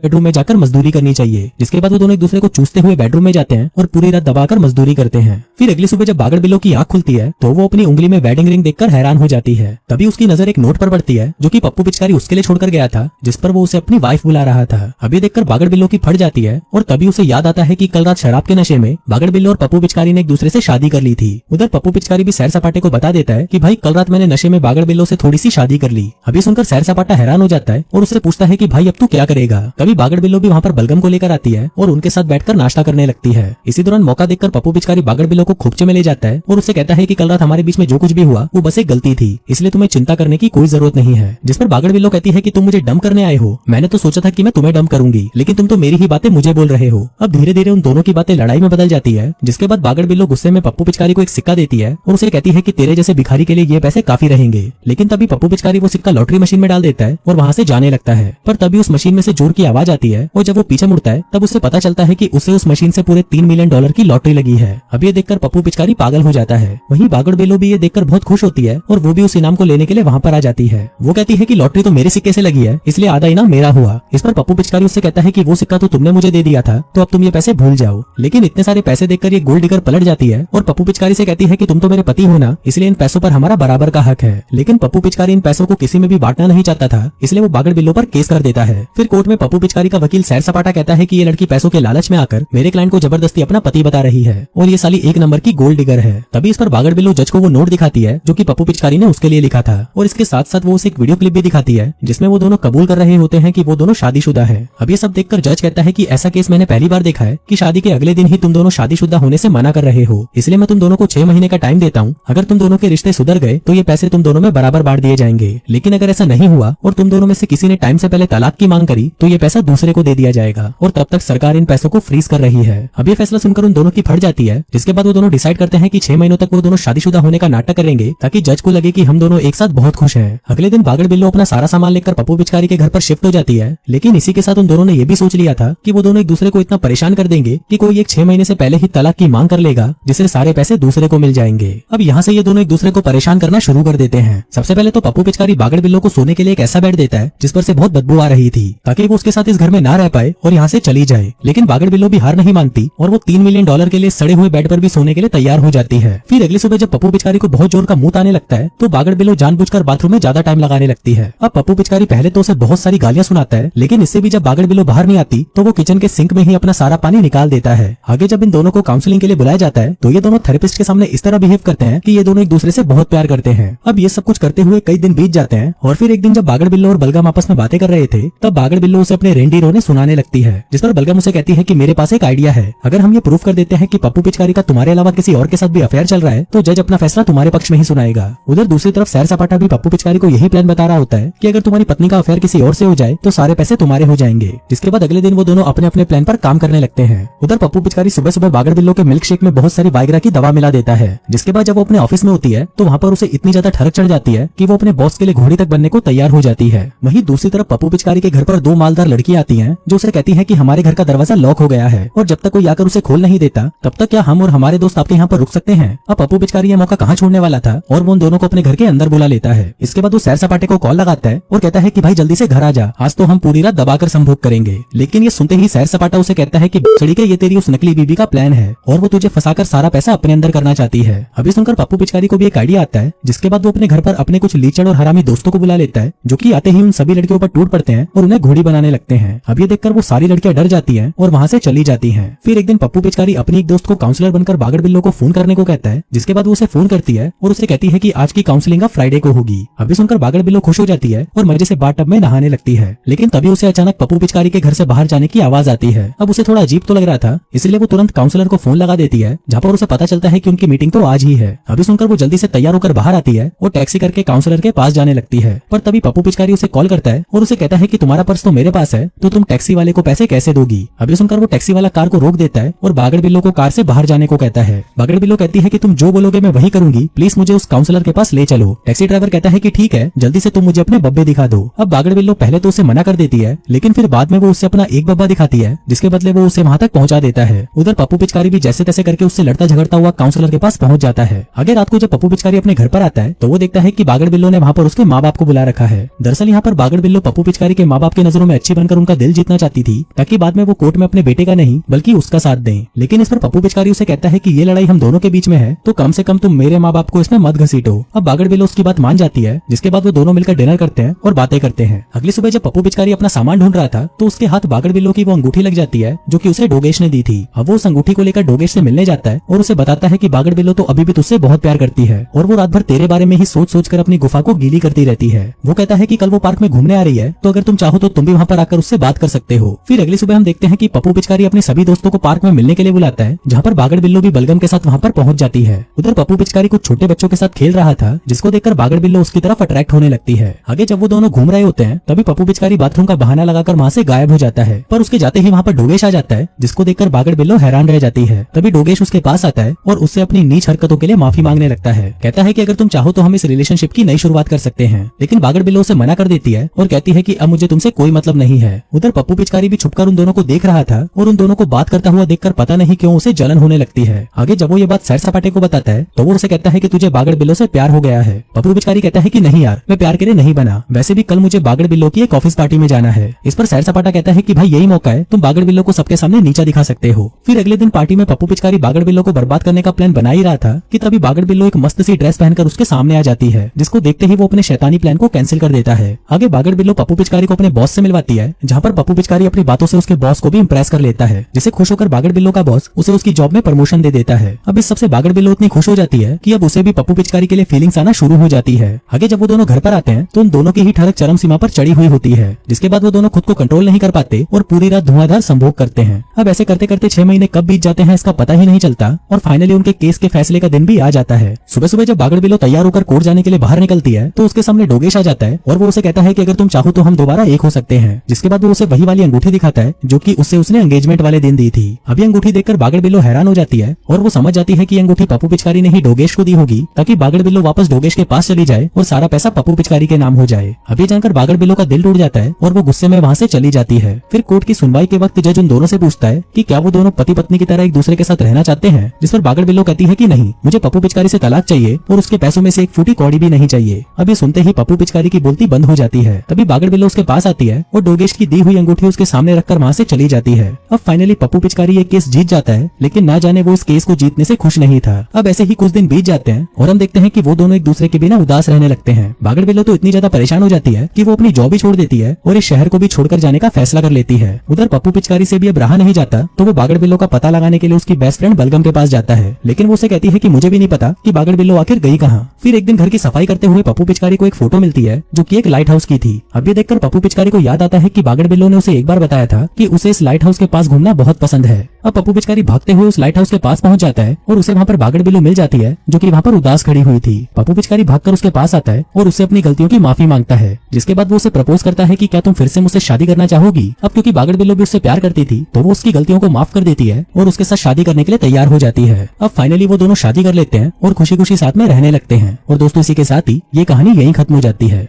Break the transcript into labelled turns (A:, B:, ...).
A: Bedroom में जाकर मजदूरी करनी चाहिए। जिसके बाद वो दोनों एक दूसरे को चूसते हुए बेडरूम में जाते हैं और पूरी रात दबाकर मजदूरी करते हैं। फिर अगली सुबह जब बागड़ बिल्लो की आंख खुलती है तो वो अपनी उंगली में वेडिंग रिंग देखकर हैरान हो जाती है। तभी उसकी नजर एक नोट पर पड़ती है जो कि पप्पू पिचकारी उसके लिए छोड़कर गया था, जिस पर वो उसे अपनी वाइफ बुला रहा था। अभी देखकर बागड़ बिल्लो की फट जाती है और तभी उसे याद आता है कि कल रात शराब के नशे में बागड़ बिल्लो और पप्पू पिचकारी ने एक दूसरे से शादी कर ली थी। उधर पप्पू पिचकारी भी सैर सपाटे को बता देता है कि भाई कल रात मैंने नशे में बागड़ बिल्लो से थोड़ी सी शादी कर ली। अभी सुनकर सैर सपाटा हैरान हो जाता है और उससे पूछता है कि भाई अब तू क्या करेगा। तभी बागड़ बिल्लो भी वहाँ पर बलगम को लेकर आती है और उनके साथ बैठकर नाश्ता करने लगती है। इसी दौरान मौका देखकर पप्पू पिचकारी बागड़ बिल्लो को खोपचे में ले जाता है और उससे कहता है कि कल रात हमारे बीच में जो कुछ भी हुआ वो बस एक गलती थी, इसलिए तुम्हें चिंता करने की कोई जरूरत नहीं है। जिस पर बागड़ बिल्लो कहती है कि तुम मुझे डंप करने आए हो, मैंने तो सोचा था कि मैं तुम्हें डंप करूंगी, लेकिन तुम तो मेरी ही बातें मुझे बोल रहे हो। अब धीरे धीरे उन दोनों की बातें लड़ाई में बदल जाती है। जिसके बाद बागड़ बिल्लो गुस्से में पप्पू पिचकारी को एक सिक्का देती है और उसे कहती है कि तेरे जैसे भिखारी के लिए ये पैसे काफी रहेंगे। लेकिन तभी पप्पू पिचकारी वो सिक्का लॉटरी मशीन में डाल देता है और वहाँ से जाने लगता है। पर तभी उस मशीन में से जोर की आवाज आती है और जब वो पीछे मुड़ता है तब उसे पता चलता है कि उसे उस मशीन से पूरे $3 मिलियन की लॉटरी लगी है। अब ये देखकर पप्पू पिचकारी पागल हो जाता है। वहीं बागड़ बिल्लो भी ये देखकर बहुत खुश होती है और वो भी उस इनाम को लेने के लिए वहाँ पर आ जाती है। वो कहती है कि लॉटरी तो मेरे सिक्के से लगी है, इसलिए आधा इनाम मेरा हुआ। इस पर पप्पू पिचकारी उससे कहता है कि वो सिक्का तो तुमने मुझे दे दिया था, तो अब तुम ये पैसे भूल जाओ। लेकिन इतने सारे पैसे देखकर ये गोल्ड डिगर पलट जाती है और पप्पू पिचकारी से कहती है कि तुम तो मेरे पति हो ना, इसलिए इन पैसों पर हमारा बराबर का हक है। लेकिन पप्पू पिचकारी इन पैसों को किसी में भी बांटना नहीं चाहता था, इसलिए वो बागड़ बिल्लो पर केस कर देता है। फिर कोर्ट में पप्पू पिचकारी का वकील सैर सपाटा कहता है कि ये लड़की पैसों के लालच में आकर मेरे क्लाइंट को जबरदस्ती अपना पति बता रही है और ये साली एक नंबर की गोल्ड डिगर है। तभी इस पर बागड़ बिल्लो जज को वो नोट दिखाती है जो कि पप्पू पिचकारी ने उसके लिए लिखा था और इसके साथ साथ वो उसे एक वीडियो क्लिप भी दिखाती है जिसमें वो दोनों कबूल कर रहे होते हैं कि वो दोनों शादीशुदा है। अब ये सब देखकर जज कहता है कि ऐसा केस मैंने पहली बार देखा है कि शादी के अगले दिन ही तुम दोनों शादीशुदा होने से मना कर रहे हो, इसलिए मैं तुम दोनों को 6 महीने का टाइम देता हूँ। अगर तुम दोनों के रिश्ते सुधर गए तो ये पैसे तुम दोनों में बराबर बांट दिए जाएंगे, लेकिन अगर ऐसा नहीं हुआ और तुम दोनों में से किसी ने टाइम से पहले तलाक की मांग करी तो ये पैसा दूसरे को दे दिया जाएगा और तब तक सरकार इन पैसों को फ्रीज कर रही है। अब ये फैसला सुनकर उन दोनों की फट जाती है। जिसके बाद वो दोनों डिसाइड करते हैं कि 6 महीनों तक वो दोनों शादीशुदा होने का नाटक करेंगे ताकि जज को लगे कि हम दोनों एक साथ बहुत खुश हैं। अगले दिन बागड़ बिल्लो अपना सारा सामान लेकर पप्पू पिचकारी के घर पर शिफ्ट हो जाती है, लेकिन इसी के साथ उन दोनों ने ये भी सोच लिया था कि वो दोनों एक दूसरे को इतना परेशान कर देंगे कि कोई एक 6 महीने से पहले ही तलाक की मांग कर लेगा, जिससे सारे पैसे दूसरे को मिल जाएंगे। अब यहाँ से ये दोनों एक दूसरे को परेशान करना शुरू कर देते हैं। सबसे पहले तो पप्पू पिचकारी बागड़ बिल्लो को सोने के लिए एक ऐसा बेड देता है जिस पर से बहुत बदबू आ रही थी, ताकि वो उसके साथ इस घर में ना रह पाए और यहाँ से चली जाए। लेकिन बागड़ बिल्लो भी हार नहीं मानती और वो $3 मिलियन के लिए सड़े हुए बेड पर भी सोने के लिए तैयार हो जाती है। फिर अगली सुबह जब पप्पू पिचकारी को बहुत जोर का मुंह आने लगता है तो बागड़ बिल्लो जानबूझकर बाथरूम में ज्यादा टाइम लगाने लगती है। अब पप्पू पिचकारी पहले तो उसे बहुत सारी गालियां सुनाता है, लेकिन इससे भी जब बागड़ बिल्लो बाहर नहीं आती तो वो किचन के सिंक में ही अपना सारा पानी निकाल देता है। आगे जब इन दोनों को काउंसलिंग के लिए बुलाया जाता है तो ये दोनों थेरेपिस्ट के सामने इस तरह बिहेव करते हैं कि ये दोनों एक दूसरे से बहुत प्यार करते हैं। अब ये सब कुछ करते हुए कई दिन बीत जाते हैं और फिर एक दिन जब बागड़ बिल्लो और बलगम आपस में बातें कर रहे थे तब बागड़ बिल्लो उसे अपने रेंडी रोने सुनाने लगती है, जिस पर बलगम उसे कहती है कि मेरे पास एक आइडिया है, अगर हम ये प्रूफ कर देते हैं कि पप्पू पिचकारी का तुम्हारे अलावा किसी और के साथ भी अफेयर चल रहा है तो जज अपना फैसला तुम्हारे पक्ष में ही सुनाएगा। उधर दूसरी तरफ सैर सपाटा भी पप्पू पिचकारी को यही प्लान बता रहा होता है कि अगर तुम्हारी पत्नी का अफेयर किसी और से हो जाए तो सारे पैसे तुम्हारे हो जाएंगे। जिसके बाद अगले दिन वो दोनों अपने अपने प्लान पर काम करने लगते हैं। उधर पप्पू पिचकारी सुबह सुबह बागड़ बिल्लो के मिल्क शेक में बहुत सारी वाइग्रा की दवा मिला देता है, जिसके बाद जब वो अपने ऑफिस में होती है तो वहाँ पर उसे इतनी ज्यादा ठरक चढ़ जाती है कि वो अपने बॉस के लिए घोड़ी तक बनने को तैयार हो जाती है। वहीं दूसरी तरफ पप्पू पिचकारी के घर पर 2 मालदार लड़कियां आती हैं जो उसे कहती हैं कि हमारे घर का दरवाजा लॉक हो गया है और जब तक कोई आकर उसे खोल नहीं देता तब तक क्या हम और हमारे दोस्त आपके यहाँ पर रुक सकते हैं। अब पप्पू पिचकारी ये मौका कहाँ छोड़ने वाला था और वो उन दोनों को अपने घर के अंदर बुला लेता है। इसके बाद वो सैर सपाटे को कॉल लगाता है और कहता है कि भाई जल्दी से घर आ जा, आज तो हम पूरी रात दबाकर संभोग करेंगे। लेकिन ये सुनते ही सैर सपाटा उसे कहता है कि बछड़ी के ये तेरी उस नकली बीबी का प्लान है और वो तुझे फंसाकर सारा पैसा अपने अंदर करना चाहती है। अभी सुनकर पप्पू पिचकारी को भी एक आइडिया आता है, जिसके बाद वो अपने घर पर अपने कुछ लीचड़ और हरामी दोस्तों को बुला लेता है जो कि आते ही उन सभी लड़कियों पर टूट पड़ते हैं और उन्हें घोड़ी बनाने लगते हैं। अब ये देखकर वो सारी लड़कियां डर जाती हैं और वहाँ से चली जाती हैं। फिर एक दिन पप्पू पिचकारी अपनी एक दोस्त को काउंसलर बनकर बागड़ बिल्लो को फोन करने को कहता है, जिसके बाद वो उसे फोन करती है और उसे कहती है कि आज की काउंसलिंग अब फ्राइडे को होगी। अभी सुनकर बागड़ बिल्लो खुश हो जाती है और मजे से बाथटब में नहाने लगती है, लेकिन तभी उसे अचानक पप्पू पिचकारी के घर से बाहर जाने की आवाज आती है। अब उसे थोड़ा अजीब तो लग रहा था, इसलिए वो तुरंत काउंसलर को फोन लगा देती है, जहाँ पर उसे पता चलता है कि उनकी मीटिंग तो आज ही है। अभी सुनकर वो जल्दी से तैयार होकर बाहर आती है और टैक्सी करके काउंसलर के पास जाने लगती है। पर तभी पप्पू पिचकारी उसे कॉल करता है और उसे कहता है कि तुम्हारा पर्स तो मेरे पास है, तो तुम टैक्सी वाले को पैसे कैसे दोगी। अभी सुनकर वो टैक्सी वाला कार को रोक देता है और बागड़ बिल्लो को कार से बाहर जाने को कहता है। बागड़ बिल्लो कहती है कि तुम जो बोलोगे मैं वही करूंगी, प्लीज मुझे उस काउंसलर के पास ले चलो। टैक्सी ड्राइवर कहता है कि ठीक है, जल्दी से तुम मुझे अपने बब्बे दिखा दो। अब बागड़ बिल्लो पहले तो उसे मना कर देती है, लेकिन फिर बाद में वो उससे अपना एक बब्बा दिखाती है, जिसके बदले वो उसे वहाँ तक पहुँचा देता है। उधर पप्पू पिचकारी भी जैसे तैसे करके उससे लड़ता झगड़ता हुआ काउंसलर के पास पहुँच जाता है। आगे रात को जब पप्पू पिचकारी अपने घर पर आता है तो वो देखता है कि बागड़ बिल्लो ने वहाँ पर उसके माँ बाप को बुला रखा है। दरअसल यहाँ पर बागड़ बिल्लो पप्पू पिचकारी के माँ बाप की नजरों में अच्छी बनने बनकर उनका दिल जीतना चाहती थी ताकि बाद में वो कोर्ट में अपने बेटे का नहीं बल्कि उसका साथ दें। लेकिन इस पर पप्पू पिचकारी उसे कहता है कि ये लड़ाई हम दोनों के बीच में है तो कम से कम तुम मेरे माँ बाप को इसमें मत घसीटो। अब बागड़ बिल्लो उसकी बात मान जाती है, जिसके बाद वो दोनों मिलकर डिनर करते हैं और बातें करते हैं। अगली सुबह जब पप्पू पिचकारी अपना सामान ढूंढ रहा था तो उसके हाथ बागड़ बिल्लो की वो अंगूठी लग जाती है जो कि उसे डोगेश ने दी थी। अब वो उस अंगूठी को लेकर डोगेश से मिलने जाता है और उसे बताता है कि बागड़ बिल्लो तो अभी भी तुझसे बहुत प्यार करती है और वो रात भर तेरे बारे में ही सोच सोच कर अपनी गुफा को गीली करती रहती है। वो कहता है कि कल वो पार्क में घूमने आ रही है तो अगर तुम चाहो तो तुम भी वहाँ पर आकर उससे बात कर सकते हो। फिर अगली सुबह हम देखते हैं कि पप्पू पिचकारी अपने सभी दोस्तों को पार्क में मिलने के लिए बुलाता है, जहाँ पर बागड़ बिल्लो भी बलगम के साथ वहाँ पर पहुंच जाती है। उधर पप्पू पिचकारी कुछ छोटे बच्चों के साथ खेल रहा था, जिसको देखकर बागड़ बिल्लो उसकी तरफ अट्रैक्ट होने लगती है। आगे जब वो दोनों घूम रहे होते हैं तभी पप्पू पिचकारी बाथरूम का बहाना लगाकर वहाँ से गायब हो जाता है, पर उसके जाते ही वहाँ पर डोगेश आ जाता है, जिसको देखकर बागड़ बिल्लो हैरान रह जाती है। तभी डोगेश उसके पास आता है और उससे अपनी नीच हरकतों के लिए माफी मांगने लगता है। कहता है कि अगर तुम चाहो तो हम इस रिलेशनशिप की नई शुरुआत कर सकते हैं, लेकिन बागड़ बिल्लो उसे मना कर देती है और कहती है कि अब मुझे तुमसे कोई मतलब नहीं है। उधर पप्पू पिचकारी भी छुपकर उन दोनों को देख रहा था और उन दोनों को बात करता हुआ देखकर पता नहीं क्यों उसे जलन होने लगती है। आगे जब वो ये बात सैर सपाटे को बताता है तो वो उसे कहता है कि तुझे बागड़ बिल्लो से प्यार हो गया है। पप्पू पिचकारी कहता है कि नहीं यार, मैं प्यार के लिए नहीं बना, वैसे भी कल मुझे बागड़ बिल्लो की एक ऑफिस पार्टी में जाना है। इस पर सैर सपाटा कहता है कि भाई यही मौका है, तुम बागड़ बिल्लो को सबके सामने नीचा दिखा सकते हो। फिर अगले दिन पार्टी में पप्पू पिचकारी बागड़ बिल्लो को बर्बाद करने का प्लान बना ही रहा था कि तभी बागड़ बिल्लो एक मस्त सी ड्रेस पहनकर उसके सामने आ जाती है, जिसको देखते ही वो अपने शैतानी प्लान को कैंसिल कर देता है। आगे बागड़ बिल्लो पप्पू पिचकारी को अपने बॉस से मिलवाती है, जहाँ पर पप्पू पिचकारी अपनी बातों से उसके बॉस को भी इम्प्रेस कर लेता है, जिसे खुश होकर बागड़ बिल्लो का बॉस उसे उसकी जॉब में प्रमोशन दे देता है। अब इस सबसे बागड़ बिल्लो इतनी खुश हो जाती है कि अब उसे भी पप्पू पिचकारी के लिए फीलिंग्स आना शुरू हो जाती है। आगे जब वो दोनों घर पर आते हैं तो उन दोनों की ही ठड़क चरम सीमा पर चढ़ी हुई होती है, जिसके बाद वो दोनों खुद को कंट्रोल नहीं कर पाते और पूरी रात धुआंधार संभोग करते हैं। अब ऐसे करते करते 6 महीने कब बीत जाते हैं इसका पता ही नहीं चलता और फाइनली उनके केस के फैसले का दिन भी आ जाता है। सुबह सुबह जब बागड़ बिल्लो तैयार होकर कोर्ट जाने के लिए बाहर निकलती है तो उसके सामने डोगेश आ जाता है और वो उसे कहता है कि अगर तुम चाहो तो हम दोबारा एक हो सकते हैं। जिसके बाद वो उसे वही वाली अंगूठी दिखाता है जो कि उसने एंगेजमेंट वाले दिन दी थी। अब ये अंगूठी देखकर बागड़ बिल्लो हैरान हो जाती है और वो समझ जाती है कि अंगूठी पप्पू पिचकारी ने ही डोगेश को दी होगी ताकि बागड़ बिल्लो वापस डोगेश के पास चली जाए और सारा पैसा पप्पू पिचकारी के नाम हो जाए। अब ये जानकर बागड़ बिल्लो का दिल टूट जाता है और वो गुस्से में वहाँ से चली जाती है। फिर कोर्ट की सुनवाई के वक्त जज उन दोनों से पूछता है कि क्या वो दोनों पति पत्नी की तरह एक दूसरे के साथ रहना चाहते हैं, जिस पर बागड़ बिल्लो कहती है कि नहीं, मुझे पप्पू पिचकारी से तलाक चाहिए और उसके पैसों में से एक फूटी कौड़ी भी नहीं चाहिए। अब ये सुनते ही पप्पू पिचकारी की बोलती बंद हो जाती है। तभी बागड़ बिल्लो उसके पास आती है और डोगेश की दी हुई अंगूठी उसके सामने रखकर वहाँ से चली जाती है। अब फाइनली पप्पू पिचकारी ये केस जीत जाता है, लेकिन ना जाने वो इस केस को जीतने से खुश नहीं था। अब ऐसे ही कुछ दिन बीत जाते हैं और हम देखते हैं कि वो दोनों एक दूसरे के बिना उदास रहने लगते हैं। बागड़ बिल्लो तो इतनी ज्यादा परेशान हो जाती है कि वो अपनी जॉब ही छोड़ देती है और इस शहर को भी छोड़कर जाने का फैसला कर लेती है। उधर पप्पू पिचकारी से भी अब रहा नहीं जाता तो वो बागड़ बिल्लो का पता लगाने के लिए उसकी बेस्ट फ्रेंड बलगम के पास जाता है, लेकिन वो उसे कहती है कि मुझे भी नहीं पता कि बागड़ बिल्लो आखिर गई कहाँ। फिर एक दिन घर की सफाई करते हुए पप्पू पिचकारी को एक फोटो मिलती है जो कि एक लाइट हाउस की थी। अब ये देखकर पप्पू पिचकारी को याद आता है कि बागड़ बिल्लो ने उसे एक बार बताया था कि उसे इस लाइट हाउस के पास घूमना बहुत पसंद है। अब पप्पू पिचकारी भागते हुए उस लाइट हाउस के पास पहुंच जाता है और उसे वहाँ पर बागड़ बिल्लो मिल जाती है जो कि वहाँ पर उदास खड़ी हुई थी। पप्पू पिचकारी भागकर उसके पास आता है और उससे अपनी गलतियों की माफी मांगता है, जिसके बाद वो उसे प्रपोज करता है कि क्या तुम फिर से मुझसे शादी करना चाहोगी। अब क्योंकि बागड़ बिल्लो भी उससे प्यार करती थी तो वो उसकी गलतियों को माफ कर देती है और उसके साथ शादी करने के लिए तैयार हो जाती है। अब फाइनली वो दोनों शादी कर लेते हैं और खुशी खुशी साथ में रहने लगते हैं। और दोस्तों इसी के साथ ही ये कहानी यहीं खत्म हो जाती है।